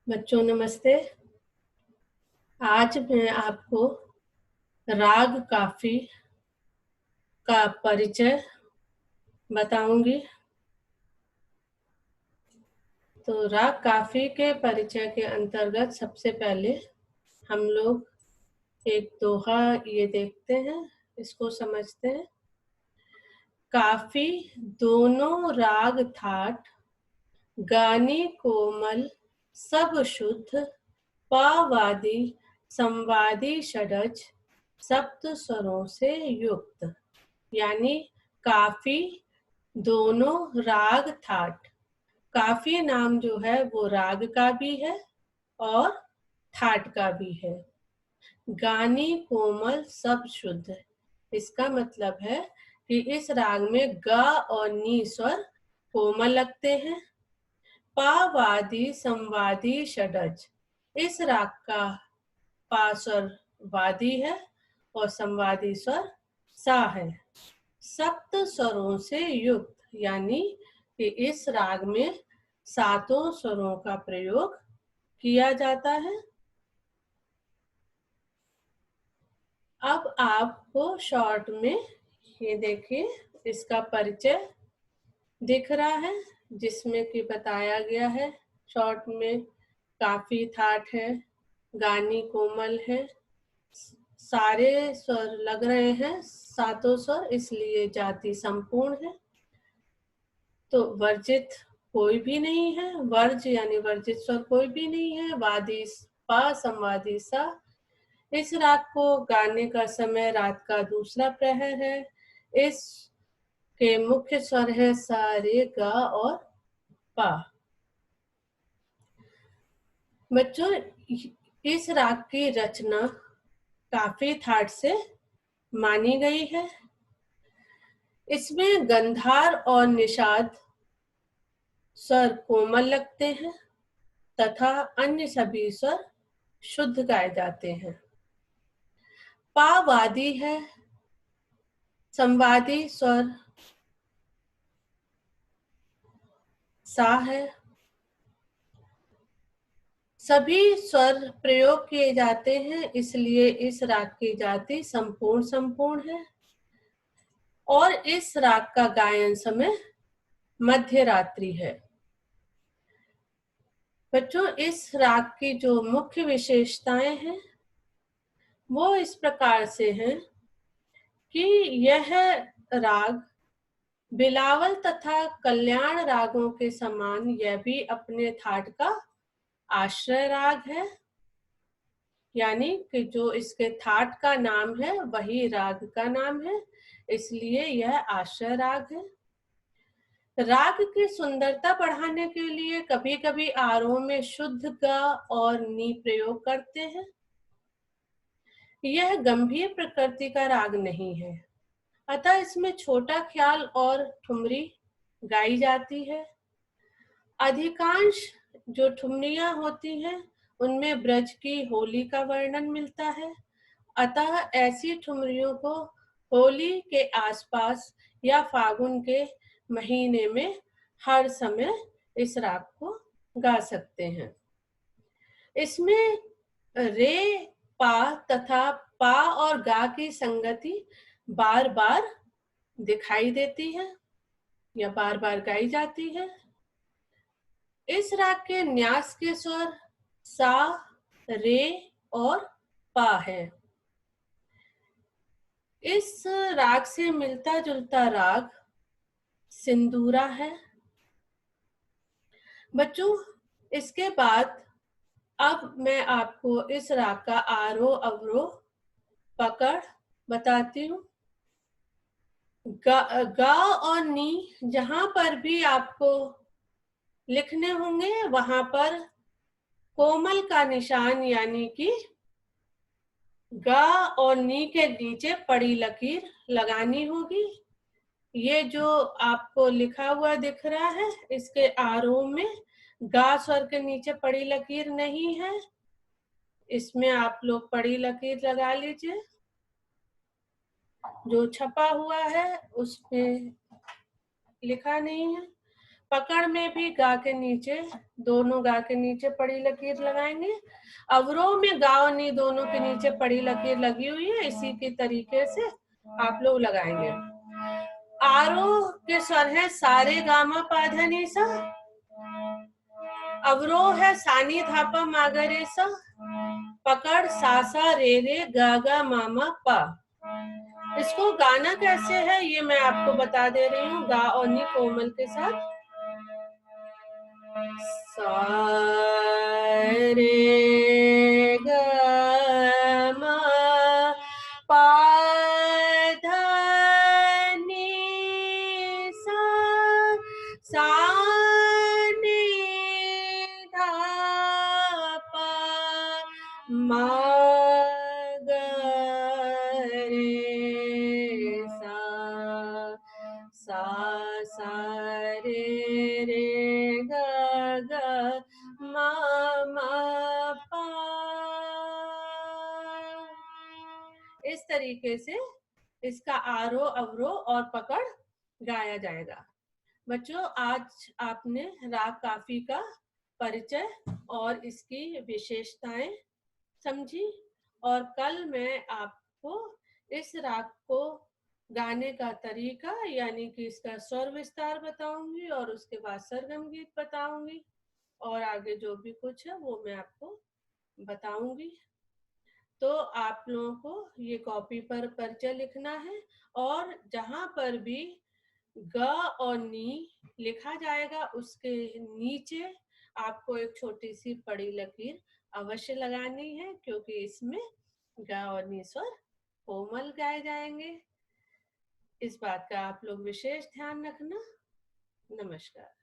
बच्चों नमस्ते। आज मैं आपको राग काफ़ी का परिचय बताऊंगी। तो राग काफ़ी के परिचय के अंतर्गत सबसे पहले हम लोग एक दोहा ये देखते हैं, इसको समझते हैं। काफ़ी दोनों राग ठाट, गानी कोमल सब शुद्ध, पावादी संवादी षडज, सप्त स्वरों से युक्त। यानी काफी दोनों राग ठाट। काफी नाम जो है वो राग का भी है और ठाट का भी है। गानी कोमल सब शुद्ध, इसका मतलब है कि इस राग में ग और नी स्वर कोमल लगते हैं। पावादी संवादी षडज, इस राग का पा स्वर वादी है और संवादी स्वर सा है। सप्त स्वरों से युक्त, यानी कि इस राग में सातों स्वरों का प्रयोग किया जाता है। अब आपको शॉर्ट में ये देखिए, इसका परिचय दिख रहा है, जिसमें कि बताया गया है शॉर्ट में। काफी ठाट है, गानी कोमल है, सारे स्वर लग रहे हैं, सातों स्वर, इसलिए जाति संपूर्ण है। तो वर्जित कोई भी नहीं है, वर्ज यानी वर्जित स्वर कोई भी नहीं है। वादी पा संवादी सा। इस राग को गाने का समय रात का दूसरा प्रहर है। इस के मुख्य स्वर है सा रे गा और पा। बच्चों, इस राग की रचना काफी ठाट से मानी गई है। इसमें गंधार और निषाद स्वर कोमल लगते हैं तथा अन्य सभी स्वर शुद्ध गाए जाते हैं। पा वादी है, संवादी स्वर सा है। सभी स्वर प्रयोग किए जाते हैं, इसलिए इस राग की जाति संपूर्ण संपूर्ण है। और इस राग का गायन समय मध्य रात्रि है। बच्चों, इस राग की जो मुख्य विशेषताएं हैं वो इस प्रकार से हैं कि यह राग बिलावल तथा कल्याण रागों के समान यह भी अपने ठाट का आश्रय राग है। यानी कि जो इसके ठाट का नाम है वही राग का नाम है, इसलिए यह आश्रय राग है। राग की सुंदरता बढ़ाने के लिए कभी कभी आरोह में शुद्ध ग और नी प्रयोग करते हैं। यह गंभीर प्रकृति का राग नहीं है, अतः इसमें छोटा ख्याल और ठुमरी गाई जाती है। अधिकांश जो ठुमरियां होती हैं उनमें ब्रज की होली का वर्णन मिलता है, अतः ऐसी ठुमरियों को होली के आसपास या फागुन के महीने में हर समय इस राग को गा सकते हैं। इसमें रे पा तथा पा और गा की संगति बार बार दिखाई देती है या बार बार गाई जाती है। इस राग के न्यास के स्वर सा, रे और पा है। इस राग से मिलता जुलता राग सिंदूरा है। बच्चों, इसके बाद अब मैं आपको इस राग का आरोह अवरोह पकड़ बताती हूँ। गा और नी जहां पर भी आपको लिखने होंगे वहां पर कोमल का निशान यानी कि गा और नी के नीचे पड़ी लकीर लगानी होगी। ये जो आपको लिखा हुआ दिख रहा है इसके आरोह में गा स्वर के नीचे पड़ी लकीर नहीं है, इसमें आप लोग पड़ी लकीर लगा लीजिए। जो छपा हुआ है उसमें लिखा नहीं है। पकड़ में भी गा के नीचे, दोनों गा के नीचे पड़ी लकीर लगाएंगे। अवरोह में गा और नी दोनों के नीचे पड़ी लकीर लगी हुई है, इसी के तरीके से आप लोग लगाएंगे। आरोह के स्वर है सारे गामा पाधा नी सा, अवरोह है सानी धापा मागरे सा, पकड़ सासा रे रे गागा मामा पा। इसको गाना कैसे है ये मैं आपको बता दे रही हूँ, गा और नी कोमल के साथ। सा रे ग म पा धा नी सा नी धा पा मा ग रे सा रे रे ग ग म पा। इस तरीके से इसका आरोह अवरोह और पकड़ गाया जाएगा। बच्चों, आज आपने राग काफी का परिचय और इसकी विशेषताएं समझी, और कल मैं आपको इस राग को गाने का तरीका यानी कि इसका स्वर विस्तार बताऊंगी और उसके बाद सरगम गीत बताऊंगी, और आगे जो भी कुछ है वो मैं आपको बताऊंगी। तो आप लोगों को ये कॉपी पर परिचय लिखना है, और जहां पर भी ग और नी लिखा जाएगा उसके नीचे आपको एक छोटी सी पड़ी लकीर अवश्य लगानी है, क्योंकि इसमें ग और नी स्वर कोमल गाए जाएंगे। इस बात का आप लोग विशेष ध्यान रखना। नमस्कार।